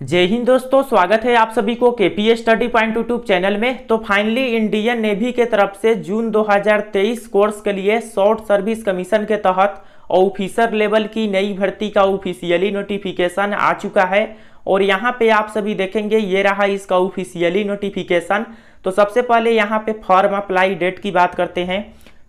जय हिंद दोस्तों, स्वागत है आप सभी को KPA study point YouTube channel में। तो फाइनली इंडियन नेवी के तरफ से जून 2023 कोर्स के लिए शॉर्ट सर्विस कमीशन के तहत ऑफिसर लेवल की नई भर्ती का ऑफिशियली नोटिफिकेशन आ चुका है। और यहाँ पे आप सभी देखेंगे, ये रहा इसका ऑफिशियली नोटिफिकेशन। तो सबसे पहले यहाँ पे फॉर्म अप्लाई डेट की बात करते हैं।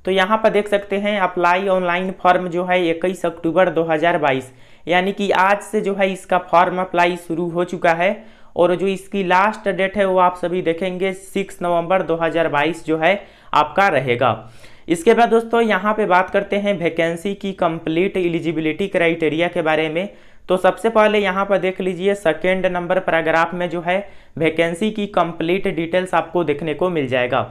तो यहाँ पर देख सकते हैं अप्लाई ऑनलाइन फॉर्म जो है 21 अक्टूबर 2022, यानी कि आज से जो है इसका फॉर्म अप्लाई शुरू हो चुका है। और जो इसकी लास्ट डेट है वो आप सभी देखेंगे 6 नवंबर 2022 जो है आपका रहेगा। इसके बाद दोस्तों यहाँ पे बात करते हैं वैकेंसी की कंप्लीट एलिजिबिलिटी क्राइटेरिया के बारे में। तो सबसे पहले यहाँ पर देख लीजिए, सेकेंड नंबर पैराग्राफ में जो है वैकेंसी की कंप्लीट डिटेल्स आपको देखने को मिल जाएगा।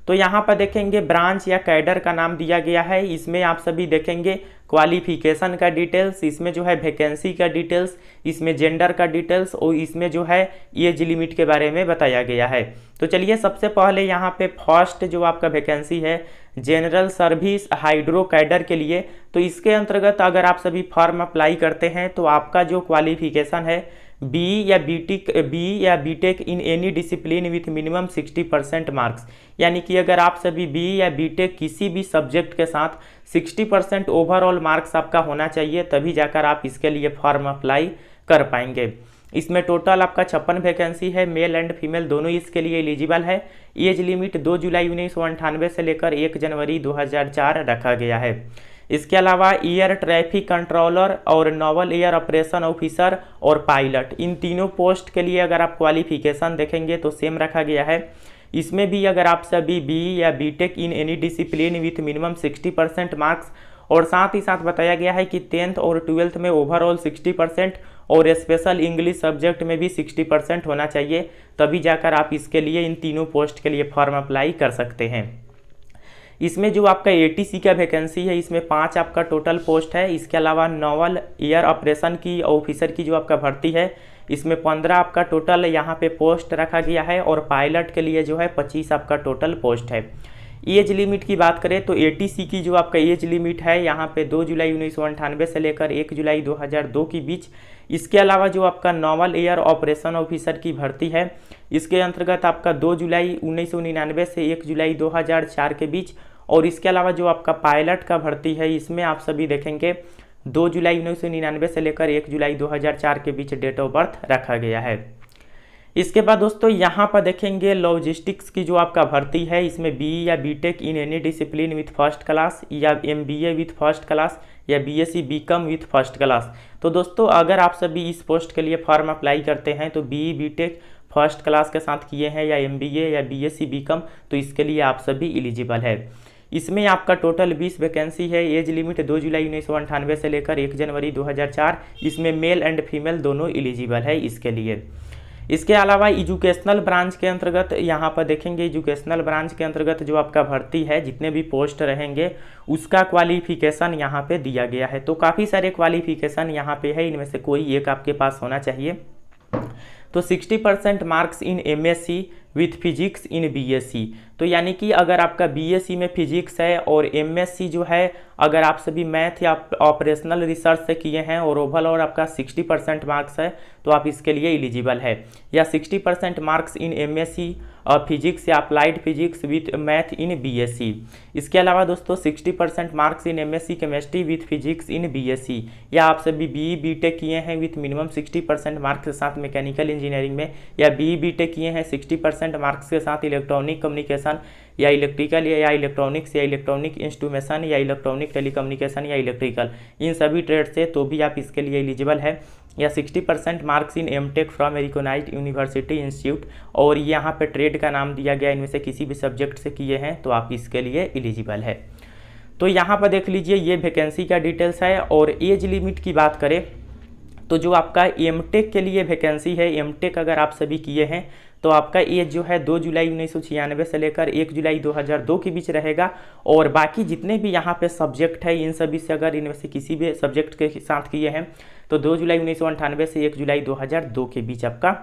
तो यहाँ पर देखेंगे ब्रांच या कैडर का नाम दिया गया है। इसमें आप सभी देखेंगे क्वालिफिकेशन का डिटेल्स, इसमें जो है वैकेंसी का डिटेल्स, इसमें जेंडर का डिटेल्स और इसमें जो है एज लिमिट के बारे में बताया गया है। तो चलिए सबसे पहले यहाँ पे फर्स्ट जो आपका वैकेंसी है जनरल सर्विस हाइड्रो कैडर के लिए। तो इसके अंतर्गत अगर आप सभी फॉर्म अप्लाई करते हैं तो आपका जो क्वालिफिकेशन है बी या B Tech in any discipline with minimum 60% marks, यानी कि अगर आप सभी बी या बीटेक किसी भी सब्जेक्ट के साथ 60% ओवरऑल मार्क्स आपका होना चाहिए, तभी जाकर आप इसके लिए फॉर्म अप्लाई कर पाएंगे। इसमें टोटल आपका 56 वैकेंसी है, मेल एंड फीमेल दोनों इसके लिए एलिजिबल है। एज लिमिट 2 जुलाई 1998 से लेकर 1 जनवरी 2004 रखा गया है। इसके अलावा एयर ट्रैफिक कंट्रोलर और नॉवल एयर ऑपरेशन ऑफिसर और पायलट, इन तीनों पोस्ट के लिए अगर आप क्वालिफिकेशन देखेंगे तो सेम रखा गया है। इसमें भी अगर आप सभी बी या B Tech in any discipline with minimum 60% marks, और साथ ही साथ बताया गया है कि 10th और 12th में ओवरऑल 60% और स्पेशल इंग्लिश सब्जेक्ट में भी 60% होना चाहिए, तभी जाकर आप इसके लिए इन तीनों पोस्ट के लिए फॉर्म अप्लाई कर सकते हैं। इसमें जो आपका एटीसी का वैकेंसी है, इसमें 5 आपका टोटल पोस्ट है। इसके अलावा नॉवल एयर ऑपरेशन की ऑफिसर की जो आपका भर्ती है, इसमें 15 आपका टोटल यहाँ पे पोस्ट रखा गया है। और पायलट के लिए जो है 25 आपका टोटल पोस्ट है। एज लिमिट की बात करें तो एटीसी की जो आपका एज लिमिट है यहाँ पे 2 जुलाई 1998 से लेकर 1 जुलाई 2002 के बीच। इसके अलावा जो आपका नॉवल एयर ऑपरेशन ऑफिसर की भर्ती है, इसके अंतर्गत आपका 2 जुलाई 1999 से 1 जुलाई 2004 के बीच। और इसके अलावा जो आपका पायलट का भर्ती है, इसमें आप सभी देखेंगे 2 जुलाई 1999 से लेकर 1 जुलाई 2004 के बीच डेट ऑफ बर्थ रखा गया है। इसके बाद दोस्तों यहाँ पर देखेंगे लॉजिस्टिक्स की जो आपका भर्ती है, इसमें बी या B Tech in any discipline with first class, या एमबीए विथ फर्स्ट क्लास, या B Sc B Com with first class. तो दोस्तों अगर आप सभी इस पोस्ट के लिए फॉर्म अप्लाई करते हैं तो बी बीटेक फर्स्ट क्लास के साथ किए हैं, या एमबीए या बीएससी बीकॉम, तो इसके लिए आप सभी एलिजिबल है। इसमें आपका टोटल 20 वैकेंसी है। एज लिमिट 2 जुलाई 1998 से लेकर 1 जनवरी 2004। इसमें मेल एंड फीमेल दोनों एलिजिबल है इसके लिए। इसके अलावा एजुकेशनल ब्रांच के अंतर्गत यहाँ पर देखेंगे, एजुकेशनल ब्रांच के अंतर्गत जो आपका भर्ती है, जितने भी पोस्ट रहेंगे उसका क्वालिफिकेशन यहाँ पे दिया गया है। तो काफ़ी सारे क्वालिफिकेशन यहाँ पे है, इनमें से कोई एक आपके पास होना चाहिए। तो 60% marks in MSc with physics in BSc. तो यानी कि अगर आपका बीएससी में फिजिक्स है और एमएससी जो है अगर आप सभी मैथ या ऑपरेशनल रिसर्च से किए हैं और ओवरऑल आपका 60% मार्क्स है, तो आप इसके लिए एलिजिबल है। या 60% मार्क्स इन एमएससी फिजिक्स या applied physics with math in BSc. इसके अलावा दोस्तों 60% marks in MSc chemistry with physics in BSc, या आप सभी बी बीटेक किए हैं विथ मिनिमम 60% मार्क्स के साथ मैकेनिकल इंजीनियरिंग में, या बी बीटेक किए हैं 60% मार्क्स के साथ इलेक्ट्रॉनिक कम्युनिकेशन या इलेक्ट्रिकल या इलेक्ट्रॉनिक्स या इलेक्ट्रॉनिक इंस्ट्रूमेशन या इलेक्ट्रॉनिक टेलीकम्युनिकेशन या इलेक्ट्रिकल, इन सभी ट्रेड से, तो भी आप इसके लिए एलिजिबल है। या 60% marks in M Tech from recognised university institute, और यहाँ पे ट्रेड का नाम दिया गया, इनमें से किसी भी सब्जेक्ट से किए हैं तो आप इसके लिए एलिजिबल है। तो यहाँ पर देख लीजिए ये वैकेंसी का डिटेल्स है। और एज लिमिट की बात करें तो जो आपका एमटेक के लिए वैकेंसी है, एमटेक अगर आप सभी किए हैं तो आपका एज जो है 2 जुलाई 1996 से लेकर 1 जुलाई 2002 के बीच रहेगा। और बाकी जितने भी यहाँ पे सब्जेक्ट है, इन सभी से अगर इनमें से किसी भी सब्जेक्ट के साथ किए हैं तो 2 जुलाई 1998 से 1 जुलाई 2002 के बीच आपका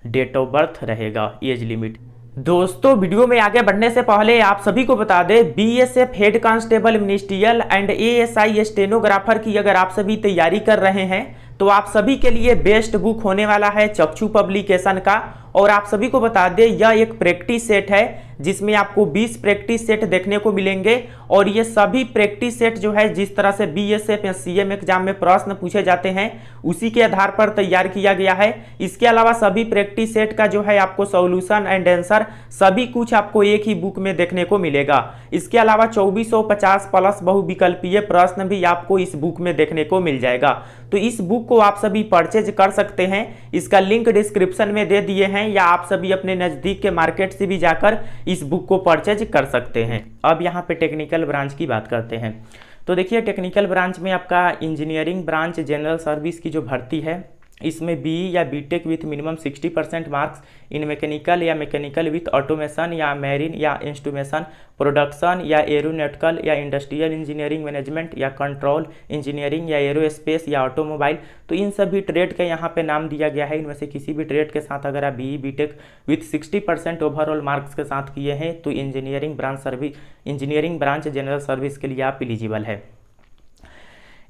डेट ऑफ बर्थ रहेगा एज लिमिट। दोस्तों वीडियो में आगे बढ़ने से पहले आप सभी को बता दें, BSF head constable ministerial and ASI stenographer की अगर आप सभी तैयारी कर रहे हैं तो आप सभी के लिए बेस्ट बुक होने वाला है चक्षु पब्लिकेशन का। और आप सभी को बता दें यह एक प्रैक्टिस सेट है जिसमें आपको 20 प्रैक्टिस सेट देखने को मिलेंगे। और ये सभी प्रैक्टिस सेट जो है जिस तरह से बीएसएफ या सीएम एग्जाम में प्रश्न पूछे जाते हैं उसी के आधार पर तैयार किया गया है। इसके अलावा सभी प्रैक्टिस सेट का जो है आपको सॉल्यूशन एंड आंसर सभी कुछ आपको एक ही बुक में देखने को मिलेगा। इसके अलावा 2450 प्लस बहुविकल्पीय प्रश्न भी आपको इस बुक में देखने को मिल जाएगा। तो इस बुक को आप सभी परचेज कर सकते हैं, इसका लिंक डिस्क्रिप्शन में दे दिए हैं, या आप सभी अपने नज़दीक के मार्केट से भी जाकर इस बुक को परचेज कर सकते हैं। अब यहाँ पे टेक्निकल ब्रांच की बात करते हैं। तो देखिए टेक्निकल ब्रांच में आपका इंजीनियरिंग ब्रांच जनरल सर्विस की जो भर्ती है इसमें बीई या B Tech with minimum 60% marks in mechanical या मैकेनिकल विथ ऑटोमेशन या मैरीन या इंस्ट्रूमेशन प्रोडक्शन या एरोनॉटिकल या इंडस्ट्रियल इंजीनियरिंग मैनेजमेंट या कंट्रोल इंजीनियरिंग या एरोस्पेस या ऑटोमोबाइल, तो इन सभी ट्रेड का यहाँ पे नाम दिया गया है। इनमें से किसी भी ट्रेड के साथ अगर आप BE B Tech with 60% overall marks के साथ किए हैं तो इंजीनियरिंग ब्रांच जनरल सर्विस के लिए आप एलिजिबल है।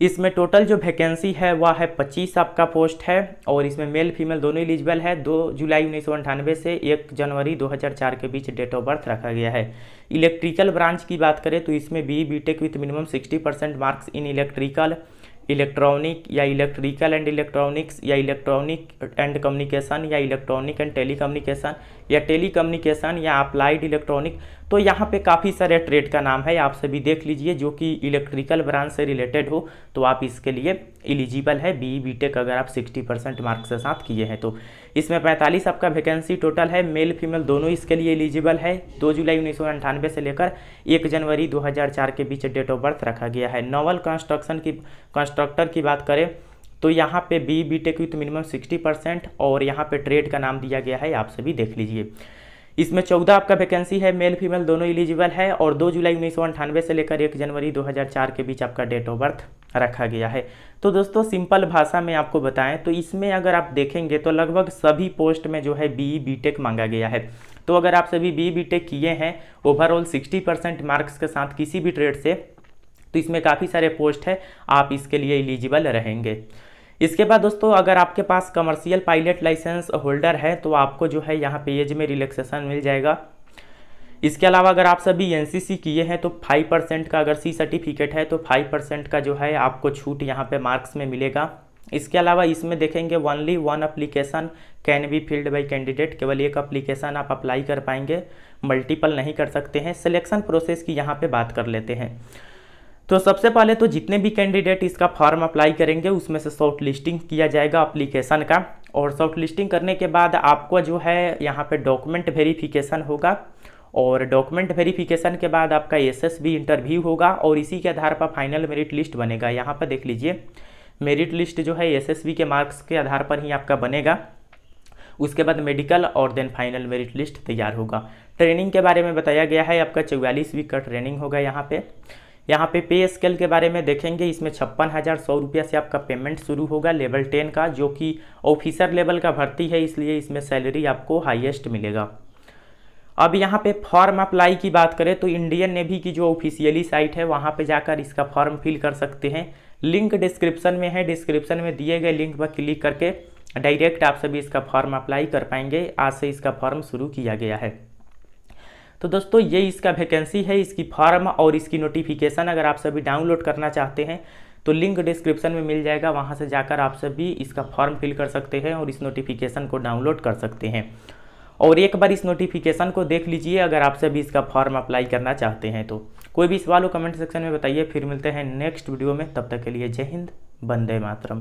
इसमें टोटल जो वैकेंसी है वह है 25 आपका पोस्ट है और इसमें मेल फीमेल दोनों एलिजिबल है। 2 जुलाई 1998 से 1 जनवरी 2004 के बीच डेट ऑफ बर्थ रखा गया है। इलेक्ट्रिकल ब्रांच की बात करें तो इसमें BE B Tech with minimum 60% marks in electrical, electronic या इलेक्ट्रिकल एंड इलेक्ट्रॉनिक्स या इलेक्ट्रॉनिक एंड कम्युनिकेशन या इलेक्ट्रॉनिक एंड टेलीकम्युनिकेशन या टेलीकम्युनिकेशन या अप्लाइड इलेक्ट्रॉनिक। तो यहाँ पे काफ़ी सारे ट्रेड का नाम है, आप सभी देख लीजिए जो कि इलेक्ट्रिकल ब्रांच से रिलेटेड हो तो आप इसके लिए एलिजिबल है। बीई बीटेक अगर आप 60% मार्क्स के साथ किए हैं तो इसमें 45 आपका वैकेंसी टोटल है, मेल फीमेल दोनों इसके लिए एलिजिबल है। 2 जुलाई 1998 से लेकर 1 जनवरी 2004 के बीच डेट ऑफ बर्थ रखा गया है। नॉवल कंस्ट्रक्टर की बात करें तो यहाँ पे बीई बीटेक विथ मिनिमम 60% और यहाँ पे ट्रेड का नाम दिया गया है, आप सभी देख लीजिए। इसमें 14 आपका वैकेंसी है, मेल फीमेल दोनों एलिजिबल है और 2 जुलाई 1998 से लेकर 1 जनवरी 2004 के बीच आपका डेट ऑफ बर्थ रखा गया है। तो दोस्तों सिंपल भाषा में आपको बताएं तो इसमें अगर आप देखेंगे तो लगभग सभी पोस्ट में जो है बीई बीटेक मांगा गया है। तो अगर आप सभी बीई बीटेक किए हैं ओवरऑल 60% मार्क्स के साथ किसी भी ट्रेड से तो इसमें काफ़ी सारे पोस्ट है, आप इसके लिए एलिजिबल रहेंगे। इसके बाद दोस्तों अगर आपके पास कमर्शियल पायलट लाइसेंस होल्डर है तो आपको जो है यहाँ पे एज में रिलैक्सेशन मिल जाएगा। इसके अलावा अगर आप सभी एनसीसी किए हैं तो 5% का, अगर सी सर्टिफिकेट है तो 5% का जो है आपको छूट यहाँ पे मार्क्स में मिलेगा। इसके अलावा इसमें देखेंगे only 1 application can be filled by candidate, केवल एक एप्लीकेशन आप अप्लाई कर पाएंगे, मल्टीपल नहीं कर सकते हैं। सिलेक्शन प्रोसेस की यहाँ पे बात कर लेते हैं। तो सबसे पहले तो जितने भी कैंडिडेट इसका फॉर्म अप्लाई करेंगे उसमें से शॉर्ट लिस्टिंग किया जाएगा एप्लीकेशन का, और शॉर्ट लिस्टिंग करने के बाद आपको जो है यहाँ पे डॉक्यूमेंट वेरिफिकेशन होगा और डॉक्यूमेंट वेरिफिकेशन के बाद आपका एसएसबी इंटरव्यू होगा और इसी के आधार पर फाइनल मेरिट लिस्ट बनेगा। यहाँ पर देख लीजिए मेरिट लिस्ट जो है एसएसबी के मार्क्स के आधार पर ही आपका बनेगा। उसके बाद मेडिकल और देन फाइनल मेरिट लिस्ट तैयार होगा। ट्रेनिंग के बारे में बताया गया है, आपका 44 वीक का ट्रेनिंग होगा। यहाँ पे पे स्केल के बारे में देखेंगे, इसमें 56,100 रुपया से आपका पेमेंट शुरू होगा लेवल 10 का, जो कि ऑफिसर लेवल का भर्ती है, इसलिए इसमें सैलरी आपको हाईएस्ट मिलेगा। अब यहाँ पे फॉर्म अप्लाई की बात करें तो इंडियन नेवी की जो ऑफिशियली साइट है वहाँ पे जाकर इसका फॉर्म फिल कर सकते हैं। लिंक डिस्क्रिप्शन में है, डिस्क्रिप्शन में दिए गए लिंक पर क्लिक करके डायरेक्ट आप सभी इसका फॉर्म अप्लाई कर पाएंगे। आज से इसका फॉर्म शुरू किया गया है। तो दोस्तों ये इसका वैकेंसी है, इसकी फॉर्म और इसकी नोटिफिकेशन अगर आप सभी डाउनलोड करना चाहते हैं तो लिंक डिस्क्रिप्शन में मिल जाएगा, वहाँ से जाकर आप सभी इसका फॉर्म फिल कर सकते हैं और इस नोटिफिकेशन को डाउनलोड कर सकते हैं। और एक बार इस नोटिफिकेशन को देख लीजिए अगर आप सभी इसका फॉर्म अप्लाई करना चाहते हैं तो। कोई भी सवाल हो कमेंट सेक्शन में बताइए। फिर मिलते हैं नेक्स्ट वीडियो में, तब तक के लिए जय हिंद, वंदे मातरम।